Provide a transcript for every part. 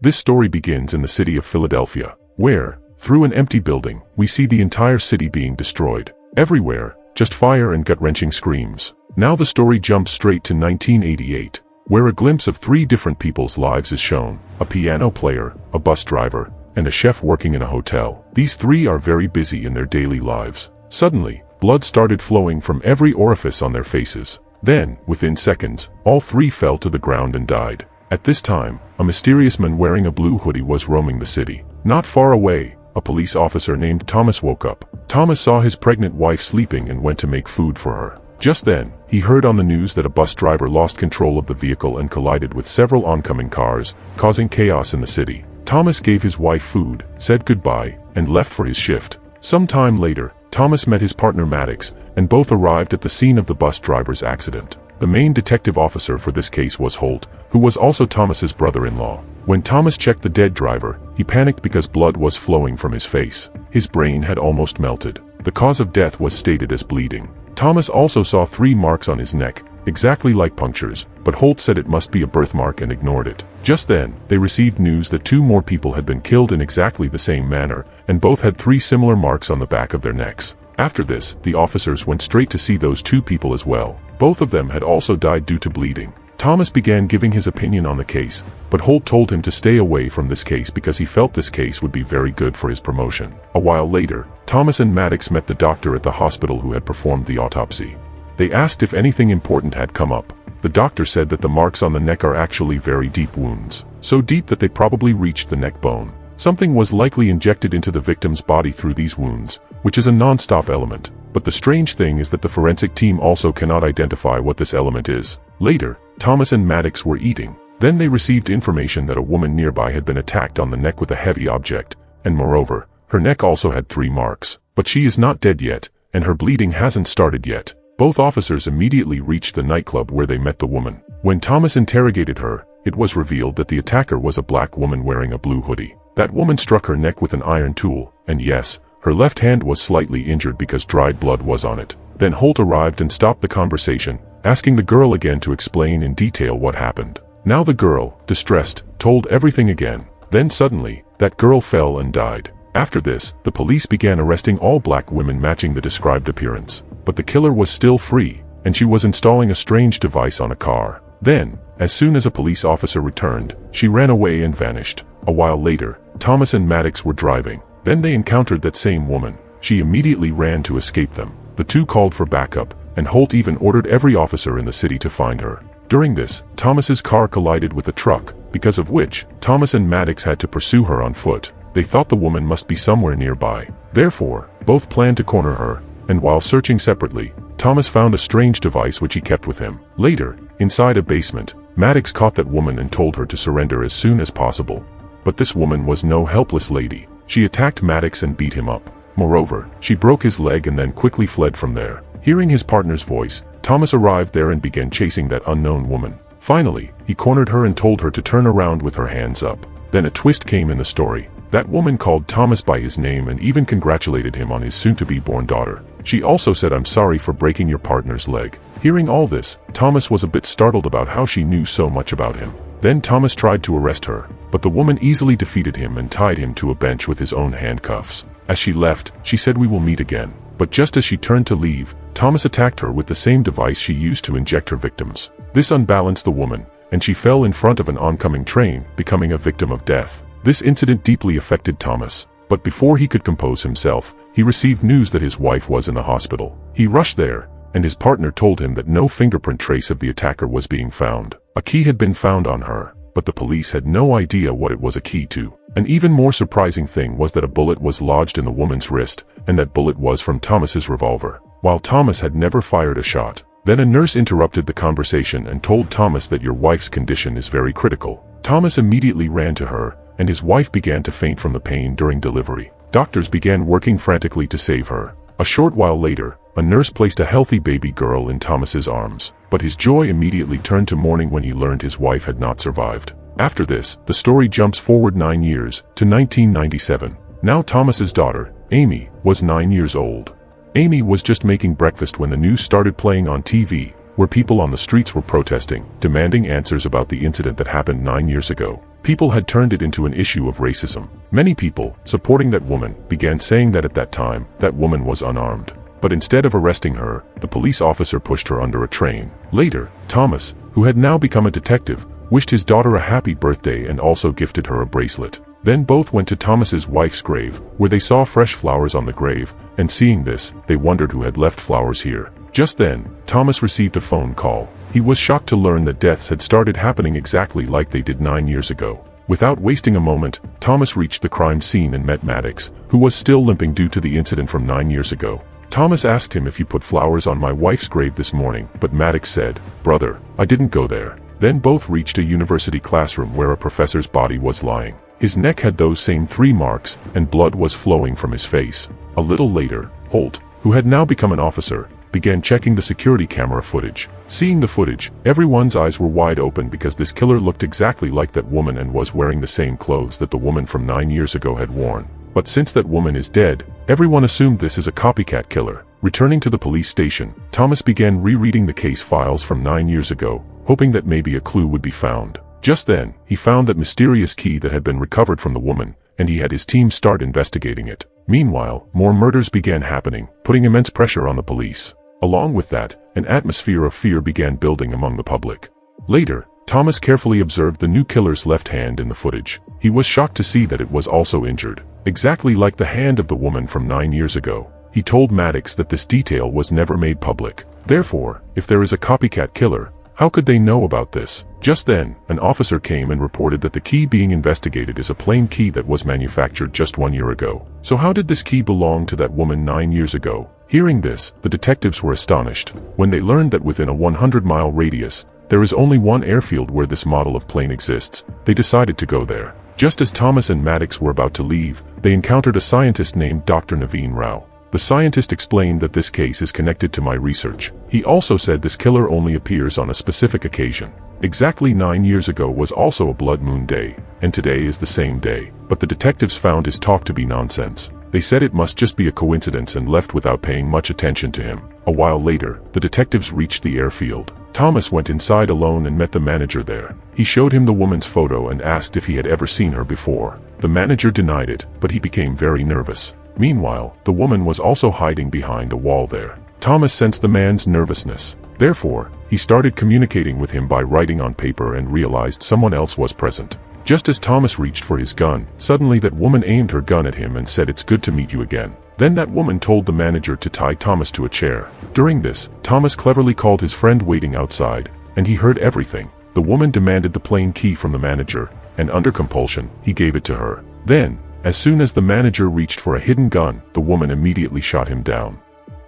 This story begins in the city of Philadelphia, where, through an empty building, we see the entire city being destroyed. Everywhere, just fire and gut-wrenching screams. Now the story jumps straight to 1988, where a glimpse of three different people's lives is shown: a piano player, a bus driver, and a chef working in a hotel. These three are very busy in their daily lives. Suddenly, blood started flowing from every orifice on their faces. Then, within seconds, all three fell to the ground and died. At this time, a mysterious man wearing a blue hoodie was roaming the city. Not far away, a police officer named Thomas woke up. Thomas saw his pregnant wife sleeping and went to make food for her. Just then, he heard on the news that a bus driver lost control of the vehicle and collided with several oncoming cars, causing chaos in the city. Thomas gave his wife food, said goodbye, and left for his shift. Some time later, Thomas met his partner Maddox, and both arrived at the scene of the bus driver's accident. The main detective officer for this case was Holt, who was also Thomas's brother-in-law. When Thomas checked the dead driver, he panicked because blood was flowing from his face. His brain had almost melted. The cause of death was stated as bleeding. Thomas also saw 3 marks on his neck, exactly like punctures, but Holt said it must be a birthmark and ignored it. Just then, they received news that 2 more people had been killed in exactly the same manner, and both had 3 similar marks on the back of their necks. After this, the officers went straight to see those 2 people as well. Both of them had also died due to bleeding. Thomas began giving his opinion on the case, but Holt told him to stay away from this case because he felt this case would be very good for his promotion. A while later, Thomas and Maddox met the doctor at the hospital who had performed the autopsy. They asked if anything important had come up. The doctor said that the marks on the neck are actually very deep wounds, so deep that they probably reached the neck bone. Something was likely injected into the victim's body through these wounds, which is a non-stop element. But the strange thing is that the forensic team also cannot identify what this element is. Later, Thomas and Maddox were eating. Then they received information that a woman nearby had been attacked on the neck with a heavy object, and moreover, her neck also had 3 marks. But she is not dead yet, and her bleeding hasn't started yet. Both officers immediately reached the nightclub where they met the woman. When Thomas interrogated her, it was revealed that the attacker was a black woman wearing a blue hoodie. That woman struck her neck with an iron tool, and yes, her left hand was slightly injured because dried blood was on it. Then Holt arrived and stopped the conversation, asking the girl again to explain in detail what happened. Now the girl, distressed, told everything again. Then suddenly, that girl fell and died. After this, the police began arresting all black women matching the described appearance. But the killer was still free, and she was installing a strange device on a car. Then, as soon as a police officer returned, she ran away and vanished. A while later, Thomas and Maddox were driving. Then they encountered that same woman. She immediately ran to escape them. The 2 called for backup, and Holt even ordered every officer in the city to find her. During this, Thomas's car collided with a truck, because of which, Thomas and Maddox had to pursue her on foot. They thought the woman must be somewhere nearby. Therefore, both planned to corner her, and while searching separately, Thomas found a strange device which he kept with him. Later, inside a basement, Maddox caught that woman and told her to surrender as soon as possible. But this woman was no helpless lady. She attacked Maddox and beat him up. Moreover, she broke his leg and then quickly fled from there. Hearing his partner's voice, Thomas arrived there and began chasing that unknown woman. Finally, he cornered her and told her to turn around with her hands up. Then a twist came in the story. That woman called Thomas by his name and even congratulated him on his soon-to-be-born daughter. She also said, "I'm sorry for breaking your partner's leg." Hearing all this, Thomas was a bit startled about how she knew so much about him. Then Thomas tried to arrest her, but the woman easily defeated him and tied him to a bench with his own handcuffs. As she left, she said, "We will meet again." But just as she turned to leave, Thomas attacked her with the same device she used to inject her victims. This unbalanced the woman, and she fell in front of an oncoming train, becoming a victim of death. This incident deeply affected Thomas, but before he could compose himself, he received news that his wife was in the hospital. He rushed there, and his partner told him that no fingerprint trace of the attacker was being found. A key had been found on her, but the police had no idea what it was a key to. An even more surprising thing was that a bullet was lodged in the woman's wrist, and that bullet was from Thomas's revolver, while Thomas had never fired a shot. Then a nurse interrupted the conversation and told Thomas that your wife's condition is very critical. Thomas immediately ran to her, and his wife began to faint from the pain during delivery. Doctors began working frantically to save her. A short while later, a nurse placed a healthy baby girl in Thomas's arms, but his joy immediately turned to mourning when he learned his wife had not survived. After this, the story jumps forward 9 years, to 1997. Now Thomas's daughter, Amy, was 9 years old. Amy was just making breakfast when the news started playing on TV, where people on the streets were protesting, demanding answers about the incident that happened 9 years ago. People had turned it into an issue of racism. Many people, supporting that woman, began saying that at that time, that woman was unarmed. But instead of arresting her, the police officer pushed her under a train. Later, Thomas, who had now become a detective, wished his daughter a happy birthday and also gifted her a bracelet. Then both went to Thomas's wife's grave, where they saw fresh flowers on the grave, and seeing this, they wondered who had left flowers here. Just then, Thomas received a phone call. He was shocked to learn that deaths had started happening exactly like they did 9 years ago. Without wasting a moment, Thomas reached the crime scene and met Maddox, who was still limping due to the incident from 9 years ago. Thomas asked him if he put flowers on my wife's grave this morning, but Maddox said, "Brother, I didn't go there." Then both reached a university classroom where a professor's body was lying. His neck had those same 3 marks, and blood was flowing from his face. A little later, Holt, who had now become an officer, began checking the security camera footage. Seeing the footage, everyone's eyes were wide open because this killer looked exactly like that woman and was wearing the same clothes that the woman from 9 years ago had worn. But since that woman is dead, everyone assumed this is a copycat killer. Returning to the police station, Thomas began rereading the case files from 9 years ago, hoping that maybe a clue would be found. Just then, he found that mysterious key that had been recovered from the woman, and he had his team start investigating it. Meanwhile, more murders began happening, putting immense pressure on the police. Along with that, an atmosphere of fear began building among the public. Later, Thomas carefully observed the new killer's left hand in the footage. He was shocked to see that it was also injured, exactly like the hand of the woman from 9 years ago. He told Maddox that this detail was never made public. Therefore, if there is a copycat killer, how could they know about this? Just then, an officer came and reported that the key being investigated is a plain key that was manufactured just 1 year ago. So how did this key belong to that woman 9 years ago? Hearing this, the detectives were astonished. When they learned that within a 100-mile radius, there is only one airfield where this model of plane exists, they decided to go there. Just as Thomas and Maddox were about to leave, they encountered a scientist named Dr. Naveen Rao. The scientist explained that this case is connected to my research. He also said this killer only appears on a specific occasion. Exactly 9 years ago was also a blood moon day, and today is the same day. But the detectives found his talk to be nonsense. They said it must just be a coincidence and left without paying much attention to him. A while later, the detectives reached the airfield. Thomas went inside alone and met the manager there. He showed him the woman's photo and asked if he had ever seen her before. The manager denied it, but he became very nervous. Meanwhile, the woman was also hiding behind a wall there. Thomas sensed the man's nervousness. Therefore, he started communicating with him by writing on paper and realized someone else was present. Just as Thomas reached for his gun, suddenly that woman aimed her gun at him and said, "It's good to meet you again." Then that woman told the manager to tie Thomas to a chair. During this, Thomas cleverly called his friend waiting outside, and he heard everything. The woman demanded the plane key from the manager, and under compulsion, he gave it to her. Then, as soon as the manager reached for a hidden gun, the woman immediately shot him down.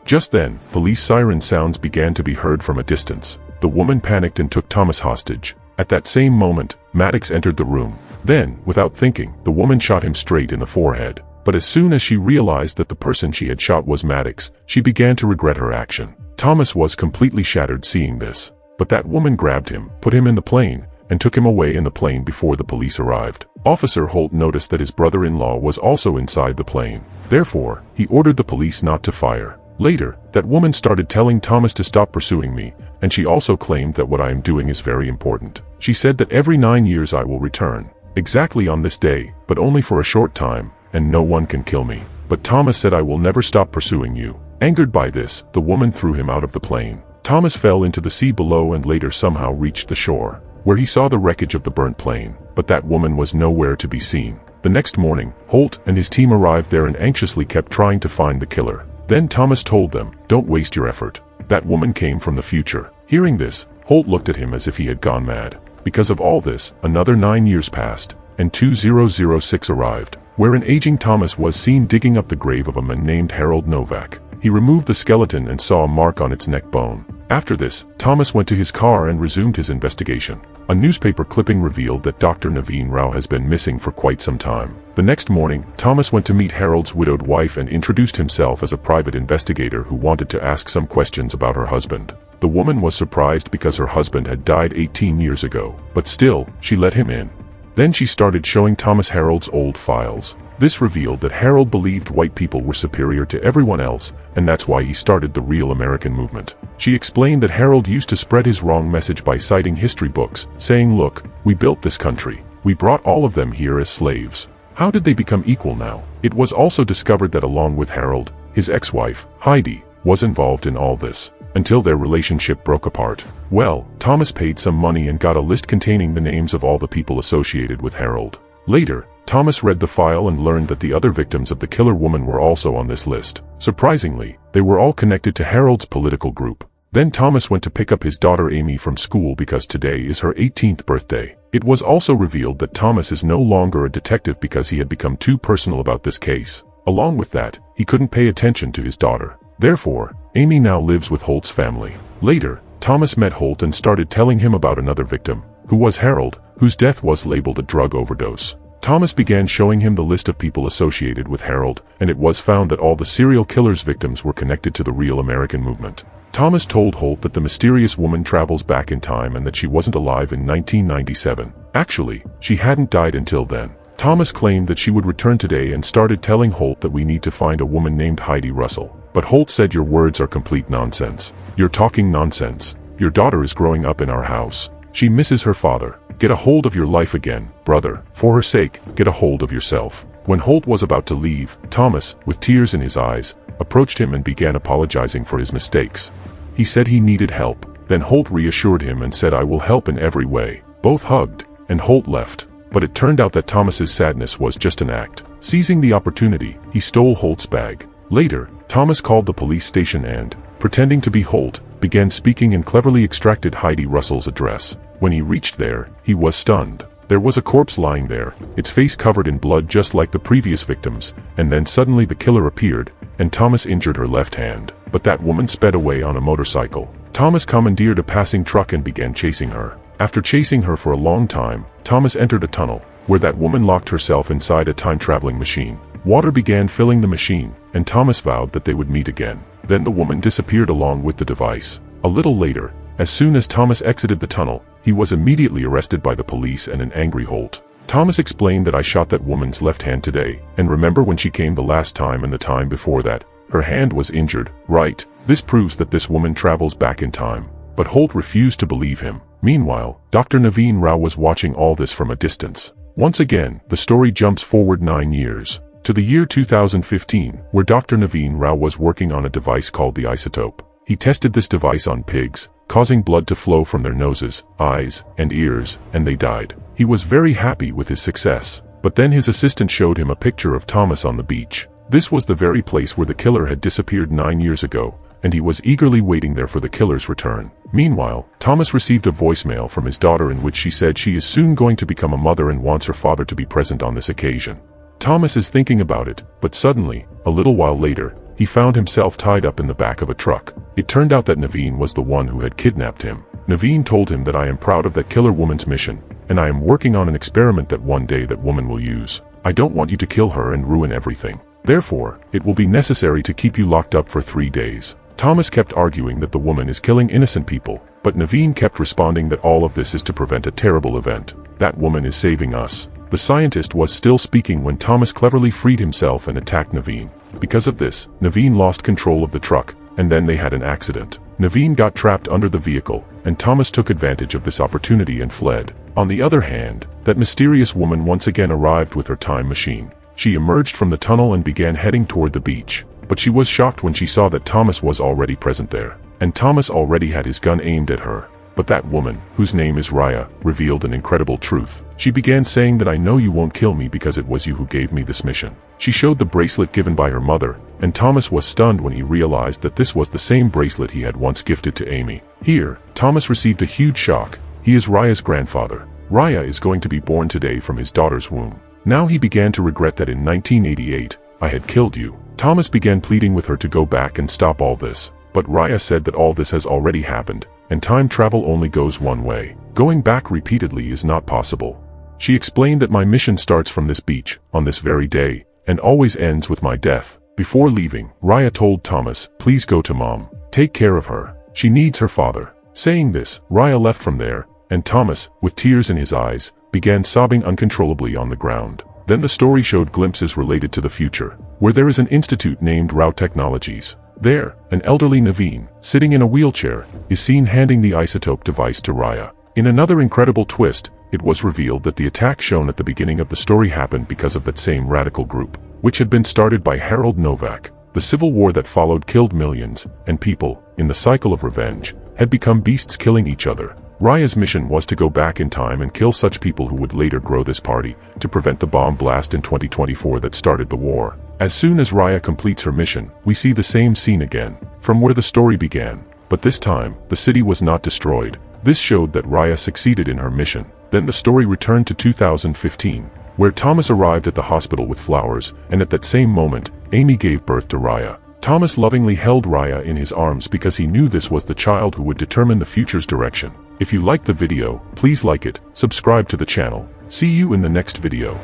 Just then, police siren sounds began to be heard from a distance. The woman panicked and took Thomas hostage. At that same moment, Maddox entered the room. Then, without thinking, the woman shot him straight in the forehead. But as soon as she realized that the person she had shot was Maddox, she began to regret her action. Thomas was completely shattered seeing this. But that woman grabbed him, put him in the plane, and took him away in the plane before the police arrived. Officer Holt noticed that his brother-in-law was also inside the plane. Therefore, he ordered the police not to fire. Later, that woman started telling Thomas to stop pursuing me, and she also claimed that what I am doing is very important. She said that every 9 years I will return. Exactly on this day, but only for a short time, and no one can kill me. But Thomas said I will never stop pursuing you. Angered by this, the woman threw him out of the plane. Thomas fell into the sea below and later somehow reached the shore, where he saw the wreckage of the burnt plane, but that woman was nowhere to be seen. The next morning, Holt and his team arrived there and anxiously kept trying to find the killer. Then Thomas told them, "Don't waste your effort. That woman came from the future." Hearing this, Holt looked at him as if he had gone mad. Because of all this, another 9 years passed, and 2006 arrived, where an aging Thomas was seen digging up the grave of a man named Harold Novak. He removed the skeleton and saw a mark on its neck bone. After this, Thomas went to his car and resumed his investigation. A newspaper clipping revealed that Dr. Naveen Rao has been missing for quite some time. The next morning, Thomas went to meet Harold's widowed wife and introduced himself as a private investigator who wanted to ask some questions about her husband. The woman was surprised because her husband had died 18 years ago, but still, she let him in. Then she started showing Thomas Harold's old files. This revealed that Harold believed white people were superior to everyone else, and that's why he started the Real American movement. She explained that Harold used to spread his wrong message by citing history books, saying, "Look, we built this country. We brought all of them here as slaves. How did they become equal now?" It was also discovered that along with Harold, his ex-wife, Heidi, was involved in all this, until their relationship broke apart. Well, Thomas paid some money and got a list containing the names of all the people associated with Harold. Later, Thomas read the file and learned that the other victims of the killer woman were also on this list. Surprisingly, they were all connected to Harold's political group. Then Thomas went to pick up his daughter Amy from school because today is her 18th birthday. It was also revealed that Thomas is no longer a detective because he had become too personal about this case. Along with that, he couldn't pay attention to his daughter. Therefore, Amy now lives with Holt's family. Later, Thomas met Holt and started telling him about another victim, who was Harold, whose death was labeled a drug overdose. Thomas began showing him the list of people associated with Harold, and it was found that all the serial killer's victims were connected to the Real American movement. Thomas told Holt that the mysterious woman travels back in time and that she wasn't alive in 1997. Actually, she hadn't died until then. Thomas claimed that she would return today and started telling Holt that we need to find a woman named Heidi Russell. But Holt said, "Your words are complete nonsense. You're talking nonsense. Your daughter is growing up in our house. She misses her father. Get a hold of your life again, brother. For her sake, get a hold of yourself." When Holt was about to leave, Thomas, with tears in his eyes, approached him and began apologizing for his mistakes. He said he needed help. Then Holt reassured him and said, "I will help in every way." Both hugged, and Holt left. But it turned out that Thomas's sadness was just an act. Seizing the opportunity, he stole Holt's bag. Later, Thomas called the police station and, pretending to be Holt, began speaking and cleverly extracted Heidi Russell's address. When he reached there, he was stunned. There was a corpse lying there, its face covered in blood just like the previous victims, and then suddenly the killer appeared, and Thomas injured her left hand. But that woman sped away on a motorcycle. Thomas commandeered a passing truck and began chasing her. After chasing her for a long time, Thomas entered a tunnel, where that woman locked herself inside a time-traveling machine. Water began filling the machine, and Thomas vowed that they would meet again. Then the woman disappeared along with the device. A little later, as soon as Thomas exited the tunnel, he was immediately arrested by the police and an angry Holt. Thomas explained that, "I shot that woman's left hand today, and remember when she came the last time and the time before that, her hand was injured, right? This proves that this woman travels back in time." But Holt refused to believe him. Meanwhile, Dr. Naveen Rao was watching all this from a distance. Once again, the story jumps forward 9 years. To the year 2015, where Dr. Naveen Rao was working on a device called the isotope. He tested this device on pigs, causing blood to flow from their noses, eyes, and ears, and they died. He was very happy with his success. But then his assistant showed him a picture of Thomas on the beach. This was the very place where the killer had disappeared 9 years ago, and he was eagerly waiting there for the killer's return. Meanwhile, Thomas received a voicemail from his daughter in which she said she is soon going to become a mother and wants her father to be present on this occasion. Thomas is thinking about it, but suddenly, a little while later, he found himself tied up in the back of a truck. It turned out that Naveen was the one who had kidnapped him. Naveen told him that, "I am proud of that killer woman's mission, and I am working on an experiment that one day that woman will use. I don't want you to kill her and ruin everything. Therefore, it will be necessary to keep you locked up for 3 days. Thomas kept arguing that the woman is killing innocent people, but Naveen kept responding that all of this is to prevent a terrible event. That woman is saving us. The scientist was still speaking when Thomas cleverly freed himself and attacked Naveen. Because of this, Naveen lost control of the truck, and then they had an accident. Naveen got trapped under the vehicle, and Thomas took advantage of this opportunity and fled. On the other hand, that mysterious woman once again arrived with her time machine. She emerged from the tunnel and began heading toward the beach. But she was shocked when she saw that Thomas was already present there, and Thomas already had his gun aimed at her. But that woman, whose name is Raya, revealed an incredible truth. She began saying that, "I know you won't kill me because it was you who gave me this mission." She showed the bracelet given by her mother, and Thomas was stunned when he realized that this was the same bracelet he had once gifted to Amy. Here, Thomas received a huge shock. He is Raya's grandfather. Raya is going to be born today from his daughter's womb. Now he began to regret that in 1988, "I had killed you." Thomas began pleading with her to go back and stop all this. But Raya said that all this has already happened, and time travel only goes one way. Going back repeatedly is not possible. She explained that, "My mission starts from this beach, on this very day, and always ends with my death." Before leaving, Raya told Thomas, "Please go to Mom. Take care of her. She needs her father." Saying this, Raya left from there, and Thomas, with tears in his eyes, began sobbing uncontrollably on the ground. Then the story showed glimpses related to the future, where there is an institute named Rao Technologies. There, an elderly Naveen, sitting in a wheelchair, is seen handing the isotope device to Raya. In another incredible twist, it was revealed that the attack shown at the beginning of the story happened because of that same radical group, which had been started by Harold Novak. The civil war that followed killed millions, and people, in the cycle of revenge, had become beasts killing each other. Raya's mission was to go back in time and kill such people who would later grow this party, to prevent the bomb blast in 2024 that started the war. As soon as Raya completes her mission, we see the same scene again, from where the story began. But this time, the city was not destroyed. This showed that Raya succeeded in her mission. Then the story returned to 2015, where Thomas arrived at the hospital with flowers, and at that same moment, Amy gave birth to Raya. Thomas lovingly held Raya in his arms because he knew this was the child who would determine the future's direction. If you liked the video, please like it, subscribe to the channel. See you in the next video.